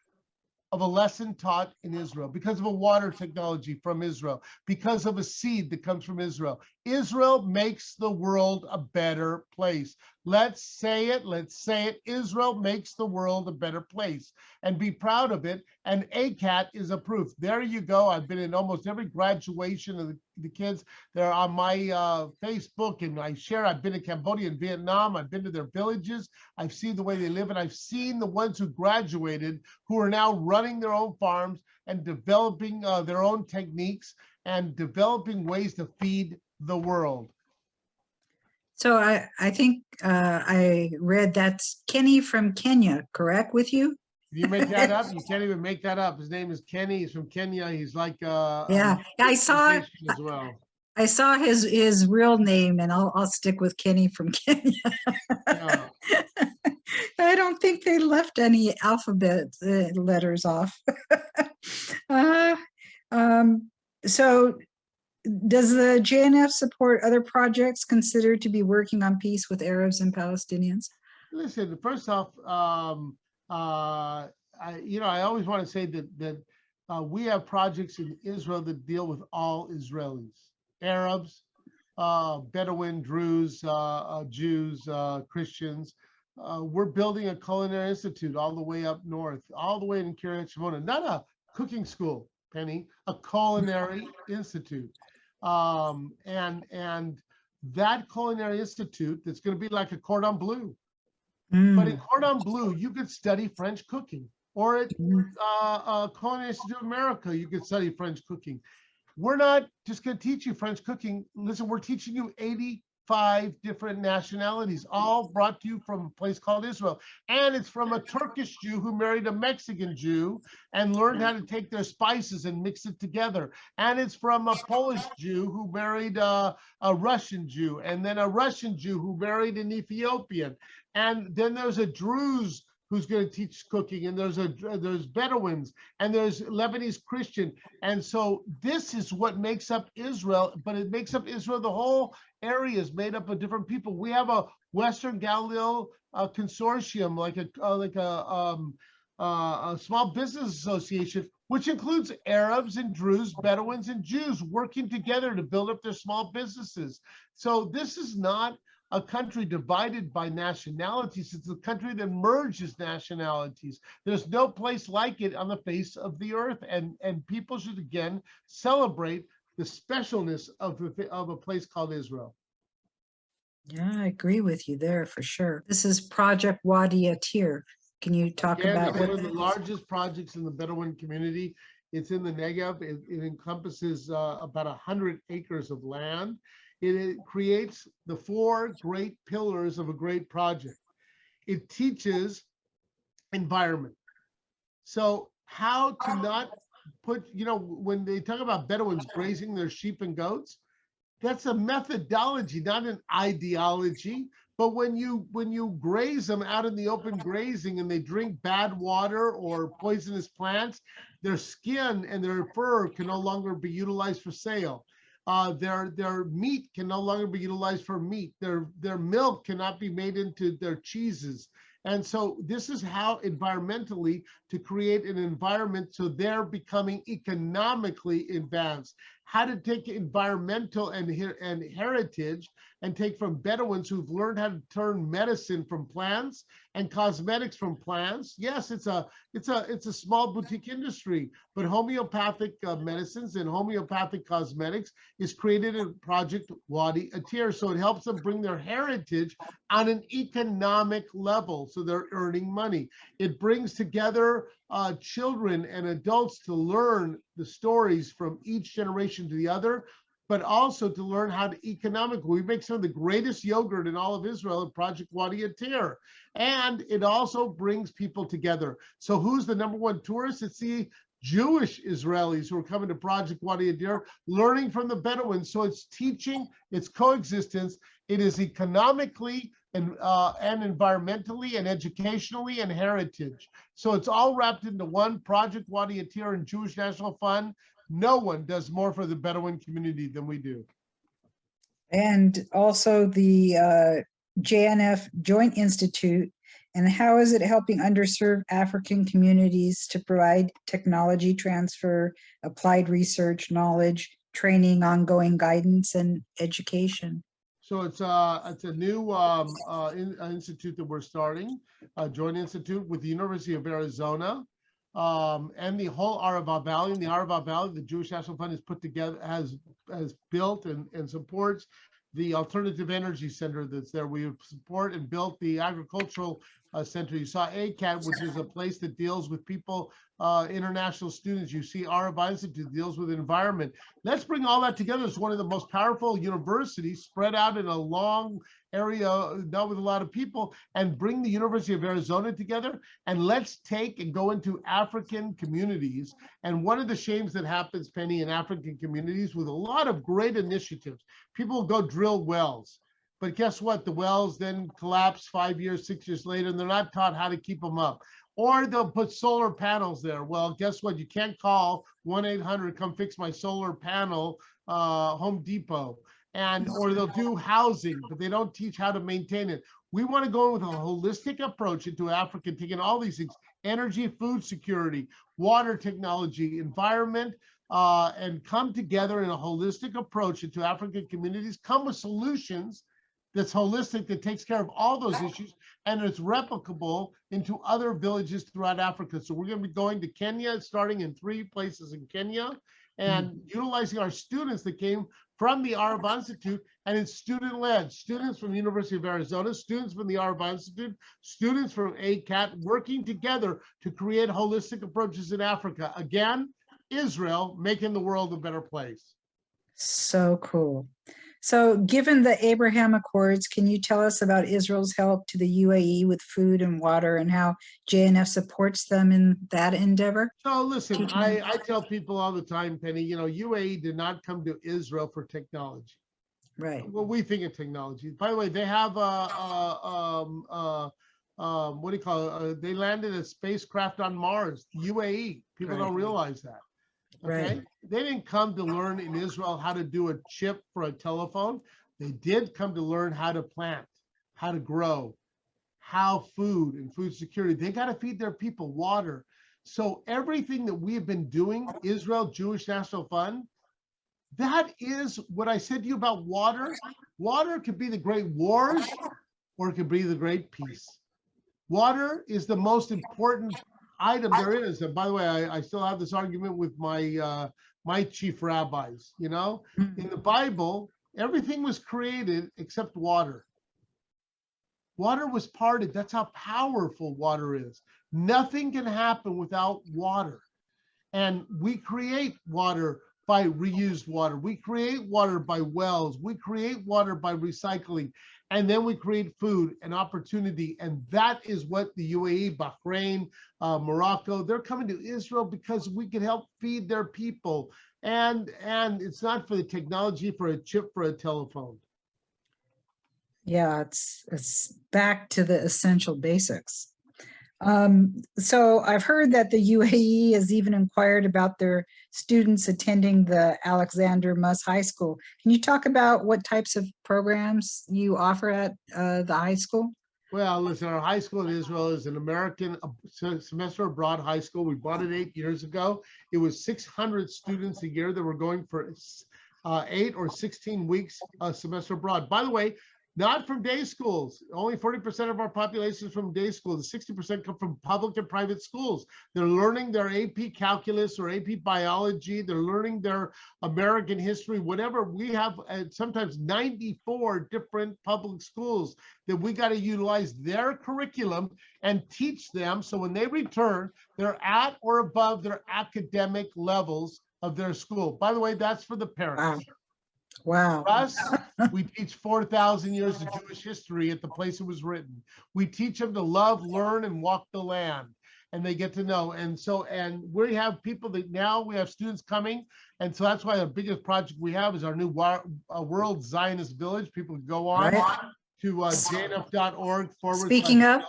of a lesson taught in Israel, because of a water technology from Israel, because of a seed that comes from Israel. Israel makes the world a better place. Let's say it, let's say it. Israel makes the world a better place, and be proud of it. And ACAT is a proof. There you go. I've been in almost every graduation of the kids. They're on my Facebook, and I share. I've been to Cambodia and Vietnam. I've been to their villages. I've seen the way they live, and I've seen the ones who graduated who are now running their own farms and developing their own techniques and developing ways to feed the world. So I think I read that's Kenny from Kenya, correct, with you? You make that up? You can't even make that up. His name is Kenny. He's from Kenya. He's like Yeah, I saw it. as well. I saw his real name, and I'll stick with Kenny from Kenya. Yeah. I don't think they left any alphabet letters off. So does the JNF support other projects considered to be working on peace with Arabs and Palestinians? Listen, first off, I always want to say that we have projects in Israel that deal with all Israelis, Arabs, Bedouin, Druze, Jews, Christians. We're building a culinary institute all the way up north, all the way in Kiryat Shimona, not a cooking school, Penny, a culinary institute. And that culinary institute that's going to be like a cordon bleu. But in cordon bleu, you could study French cooking, or at Culinary Institute of America, you could study French cooking. We're not just going to teach you French cooking. Listen, we're teaching you 85 different nationalities, all brought to you from a place called Israel. And it's from a Turkish Jew who married a Mexican Jew and learned how to take their spices and mix it together. And it's from a Polish Jew who married a Russian Jew, and then a Russian Jew who married an Ethiopian. And then there's a Druze who's going to teach cooking, and there's Bedouins, and there's Lebanese Christian. And so this is what makes up Israel, but it makes up Israel. The whole area is made up of different people. We have a Western Galilee consortium, like a a small business association, which includes Arabs and Druze, Bedouins and Jews working together to build up their small businesses. So this is not a country divided by nationalities. It's a country that merges nationalities. There's no place like it on the face of the earth. And people should again celebrate the specialness of a place called Israel. Yeah, I agree with you there for sure. This is Project Wadi Atir. Can you talk Again, about it's what one of the that is? largest projects in the Bedouin community. It's in the Negev. It encompasses about 100 acres of land. It creates the 4 great pillars of a great project. It teaches environment. So how to not put, when they talk about Bedouins grazing their sheep and goats, that's a methodology, not an ideology. But when you graze them out in the open grazing and they drink bad water or poisonous plants, their skin and their fur can no longer be utilized for sale. Their meat can no longer be utilized for meat. Their milk cannot be made into their cheeses. And so this is how environmentally to create an environment so they're becoming economically advanced. How to take environmental and heritage and take from Bedouins who've learned how to turn medicine from plants and cosmetics from plants. Yes, it's a small boutique industry, but homeopathic medicines and homeopathic cosmetics is created in Project Wadi Atir. So it helps them bring their heritage on an economic level, so they're earning money. It brings together children and adults to learn the stories from each generation to the other, but also to learn how to economically. We make some of the greatest yogurt in all of Israel at Project Wadi Atir. And it also brings people together. So who's the number one tourist? It's the Jewish Israelis who are coming to Project Wadi Atir, learning from the Bedouins. So it's teaching, it's coexistence. It is economically and environmentally and educationally and heritage. So it's all wrapped into one Project Wadi Atir and Jewish National Fund. No one does more for the Bedouin community than we do. And also the JNF Joint Institute, and how is it helping underserved African communities to provide technology transfer, applied research, knowledge, training, ongoing guidance, and education? So it's a new institute that we're starting, a joint institute with the University of Arizona and the whole Erevot Valley. In the Erevot Valley, the Jewish National Fund has put together, has built and supports the Alternative Energy Center that's there. We support and built the agricultural center. You saw ACAT, which is a place that deals with people, international students. You see Erevot Institute deals with environment. Let's bring all that together as one of the most powerful universities spread out in a long area, not with a lot of people, and bring the University of Arizona together. And let's take and go into African communities. And one of the shames that happens, Penny, in African communities with a lot of great initiatives, people go drill wells. But guess what? The wells then collapse 5 years, 6 years later, and they're not taught how to keep them up. Or they'll put solar panels there. Well, guess what? You can't call 1-800, come fix my solar panel, Home Depot. Or they'll do housing, but they don't teach how to maintain it. We want to go with a holistic approach into Africa, taking all these things: energy, food security, water technology, environment, and come together in a holistic approach into African communities, come with solutions that's holistic, that takes care of all those issues, and it's replicable into other villages throughout Africa. So we're going to be going to Kenya, starting in 3 places in Kenya, and utilizing our students that came from the Erevot Institute, and it's student-led. Students from the University of Arizona, students from the Erevot Institute, students from ACAT, working together to create holistic approaches in Africa. Again, Israel making the world a better place. So cool. So given the Abraham Accords, can you tell us about Israel's help to the UAE with food and water and how JNF supports them in that endeavor? So listen, I tell people all the time, Penny, UAE did not come to Israel for technology. Right. Well, we think of technology. By the way, they have what do you call it? They landed a spacecraft on Mars, UAE. People don't realize that. Okay. Right. They didn't come to learn in Israel how to do a chip for a telephone. They did come to learn how to plant, how to grow, how food and food security, they got to feed their people water. So everything that we have been doing, Israel Jewish National Fund, that is what I said to you about water. Water could be the great wars or it could be the great peace. Water is the most important item there is. And by the way, I still have this argument with my chief rabbis. You know, in the Bible, everything was created except water. Water was parted. That's how powerful water is. Nothing can happen without water. And we create water by reused water. We create water by wells. We create water by recycling. And then we create food and opportunity. And that is what the UAE, Bahrain, Morocco, they're coming to Israel because we can help feed their people. And it's not for the technology, for a chip, for a telephone. Yeah, it's back to the essential basics. So I've heard that the UAE has even inquired about their students attending the Alexander Muss High School. Can you talk about what types of programs you offer at the high school? Well, listen, our high school in Israel is an American semester abroad high school. We bought it 8 years ago. It was 600 students a year that were going for 8 or 16 weeks a semester abroad. By the way, not from day schools. Only 40% of our population is from day schools. 60% come from public and private schools. They're learning their AP calculus or AP biology. They're learning their American history, whatever. We have sometimes 94 different public schools that we got to utilize their curriculum and teach them. So when they return, they're at or above their academic levels of their school. By the way, that's for the parents. Wow. For us, we teach 4,000 years of Jewish history at the place it was written. We teach them to love, learn, and walk the land, and they get to know. And so, and we have people that now we have students coming, and so that's why the biggest project we have is our new World Zionist Village. People can go on to JNF.org / Speaking of,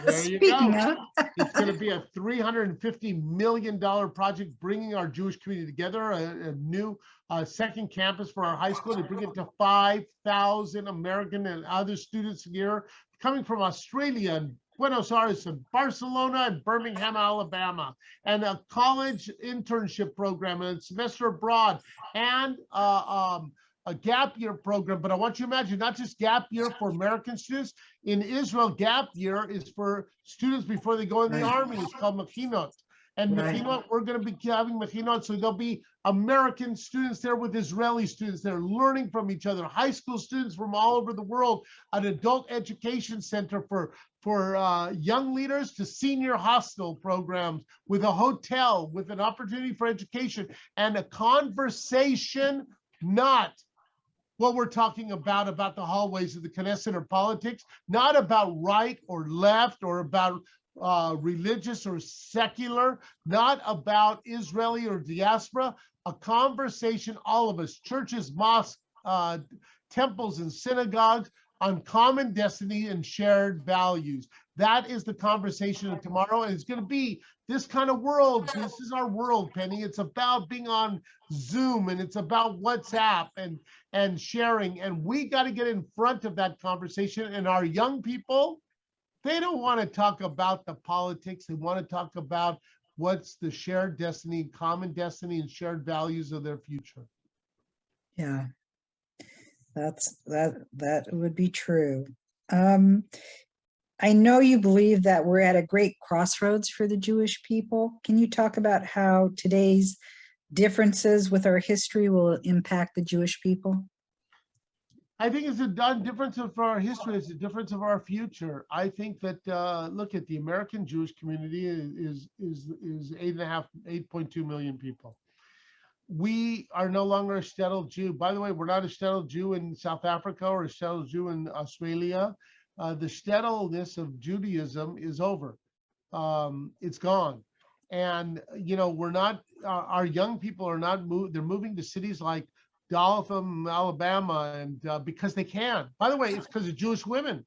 there you speaking go. of, It's going to be a $350 million project bringing our Jewish community together, a new second campus for our high school to bring it to 5,000 American and other students a year coming from Australia and Buenos Aires and Barcelona and Birmingham, Alabama, and a college internship program and a semester abroad and a gap year program. But I want you to imagine not just gap year for American students. In Israel, gap year is for students before they go in the army. It's called Machinot. And Machinot, we're going to be having Machinot, so there'll be American students there with Israeli students there learning from each other, high school students from all over the world, an adult education center for young leaders to senior hostel programs with a hotel, with an opportunity for education and a conversation, not what we're talking about the hallways of the Knesset or politics, not about right or left or about religious or secular, not about Israeli or diaspora, a conversation, all of us, churches, mosques, temples and synagogues, on common destiny and shared values. That is the conversation of tomorrow, and it's going to be this kind of world. This is our world, Penny. It's about being on Zoom, and it's about WhatsApp and sharing, and we got to get in front of that conversation. And our young people, they don't want to talk about the politics. They want to talk about what's the shared destiny, common destiny, and shared values of their future. yeah, that would be true. I know you believe that we're at a great crossroads for the Jewish people. Can you talk about how today's differences with our history will impact the Jewish people? I think it's a difference of our history. It's a difference of our future. I think that look at the American Jewish community is 8.2 million people. We are no longer a shtetl Jew. By the way, we're not a shtetl Jew in South Africa or a shtetl Jew in Australia. The shtetl-ness of Judaism is over. It's gone. And, you know, we're not, our young people are not, they're moving to cities like Dothan, Alabama, and because they can. By the way, it's because of Jewish women.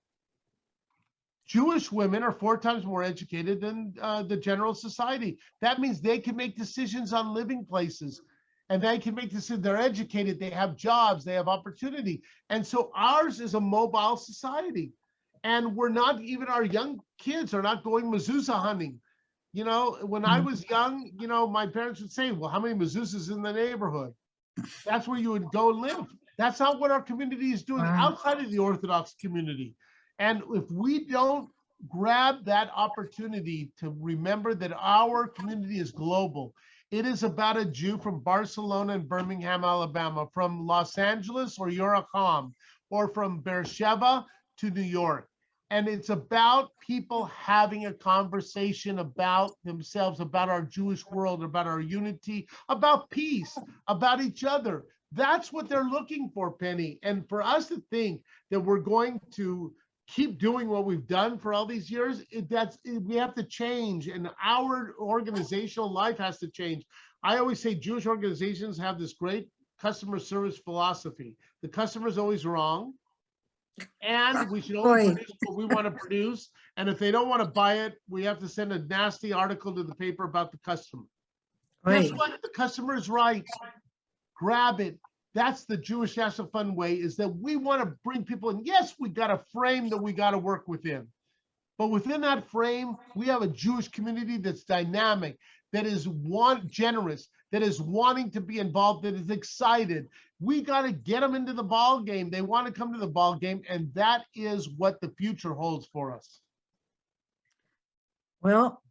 Jewish women are 4 times more educated than the general society. That means they can make decisions on living places. And they can make decisions. They're educated, they have jobs, they have opportunity. And so ours is a mobile society. And we're not, even our young kids are not going mezuzah hunting. You know, when I was young, you know, my parents would say, well, how many mezuzahs in the neighborhood? That's where you would go live. That's not what our community is doing outside of the Orthodox community. And if we don't grab that opportunity to remember that our community is global, it is about a Jew from Barcelona and Birmingham, Alabama, from Los Angeles or Yoracham, or from Beersheba to New York. And it's about people having a conversation about themselves, about our Jewish world, about our unity, about peace, about each other. That's what they're looking for, Penny. And for us to think that we're going to keep doing what we've done for all these years, we have to change, and our organizational life has to change. I always say Jewish organizations have this great customer service philosophy. The customer's always wrong, and we should only produce what we want to produce. And if they don't want to buy it, we have to send a nasty article to the paper about the customer. Guess what? The customer is right. Grab it. That's the Jewish National Fund way, is that we want to bring people in. Yes, we got a frame that we got to work within. But within that frame, we have a Jewish community that's dynamic, that is generous, that is wanting to be involved, that is excited. We got to get them into the ball game. They want to come to the ball game, and that is what the future holds for us. Well,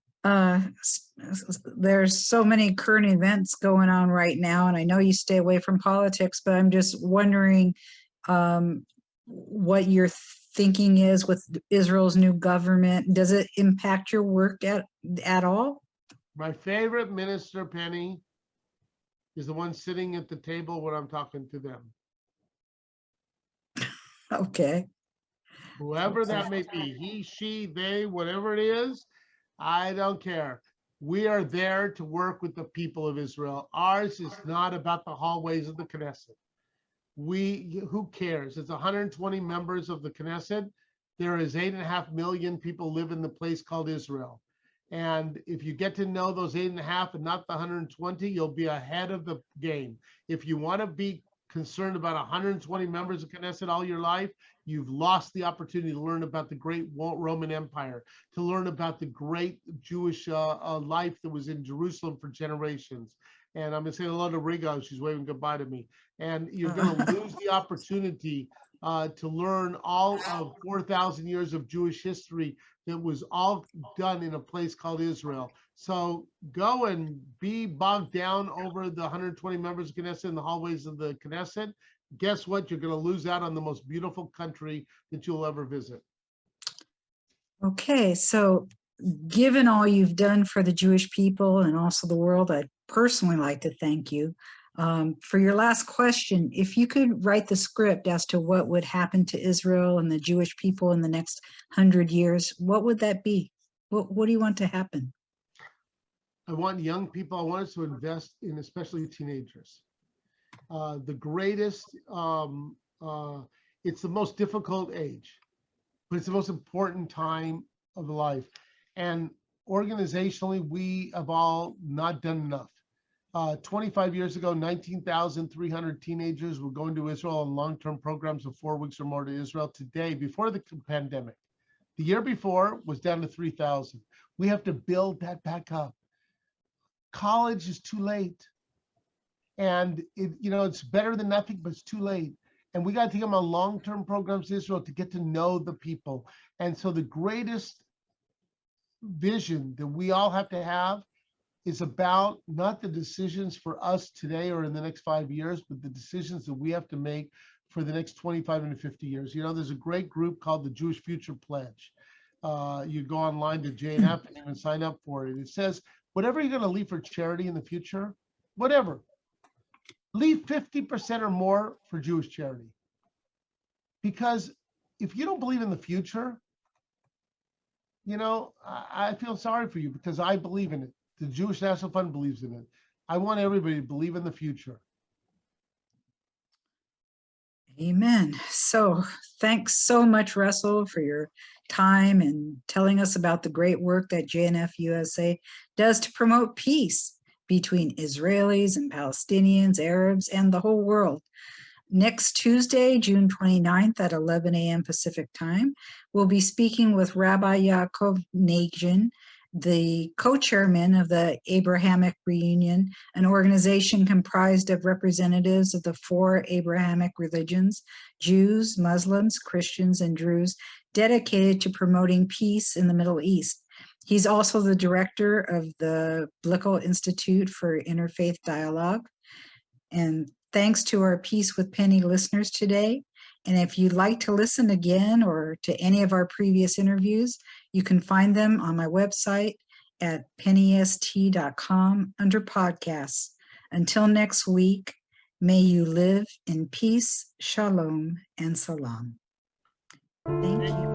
there's so many current events going on right now, and I know you stay away from politics, but I'm just wondering what your thinking is with Israel's new government. Does it impact your work at all? My favorite minister, Penny, is the one sitting at the table when I'm talking to them. Okay. Whoever that may be, he, she, they, whatever it is, I don't care. We are there to work with the people of Israel. Ours is not about the hallways of the Knesset. Who cares? It's 120 members of the Knesset. There is 8.5 million people live in the place called Israel. And if you get to know those 8.5 and not the 120, you'll be ahead of the game. If you want to be concerned about 120 members of Knesset all your life, you've lost the opportunity to learn about the great Roman Empire, to learn about the great Jewish life that was in Jerusalem for generations. And I'm going to say hello to Rigo. She's waving goodbye to me. And you're going to lose the opportunity to learn all of 4,000 years of Jewish history that was all done in a place called Israel. So go and be bogged down over the 120 members of Knesset in the hallways of the Knesset. Guess what? You're going to lose out on the most beautiful country that you'll ever visit. Okay, so given all you've done for the Jewish people and also the world, I'd personally like to thank you. For your last question, if you could write the script as to what would happen to Israel and the Jewish people in the next 100 years, what would that be? What do you want to happen? I want young people, I want us to invest in especially teenagers. The greatest, it's the most difficult age, but it's the most important time of life. And organizationally, we have all not done enough. 25 years ago, 19,300 teenagers were going to Israel on long-term programs of 4 weeks or more to Israel. Today, before the pandemic, the year before was down to 3,000. We have to build that back up. College is too late. And it's better than nothing, but it's too late. And we got to take them on long-term programs to Israel to get to know the people. And so the greatest vision that we all have to have is about not the decisions for us today or in the next 5 years, but the decisions that we have to make for the next 25 and 50 years. There's a great group called the Jewish Future Pledge. You go online to JNF and even sign up for it. It says, whatever you're going to leave for charity in the future, whatever, leave 50% or more for Jewish charity. Because if you don't believe in the future, I feel sorry for you, because I believe in it. The Jewish National Fund believes in it. I want everybody to believe in the future. Amen. So thanks so much, Russell, for your time and telling us about the great work that JNF-USA does to promote peace between Israelis and Palestinians, Arabs, and the whole world. Next Tuesday, June 29th at 11 a.m. Pacific Time, we'll be speaking with Rabbi Yaakov Nagin, the co-chairman of the Abrahamic Reunion, an organization comprised of representatives of the 4 Abrahamic religions, Jews, Muslims, Christians, and Druze, dedicated to promoting peace in the Middle East. He's also the director of the Blickle Institute for Interfaith Dialogue. And thanks to our Peace with Penny listeners today. And if you'd like to listen again or to any of our previous interviews, you can find them on my website at pennyst.com under podcasts. Until next week, may you live in peace, shalom, and salam. Thank you.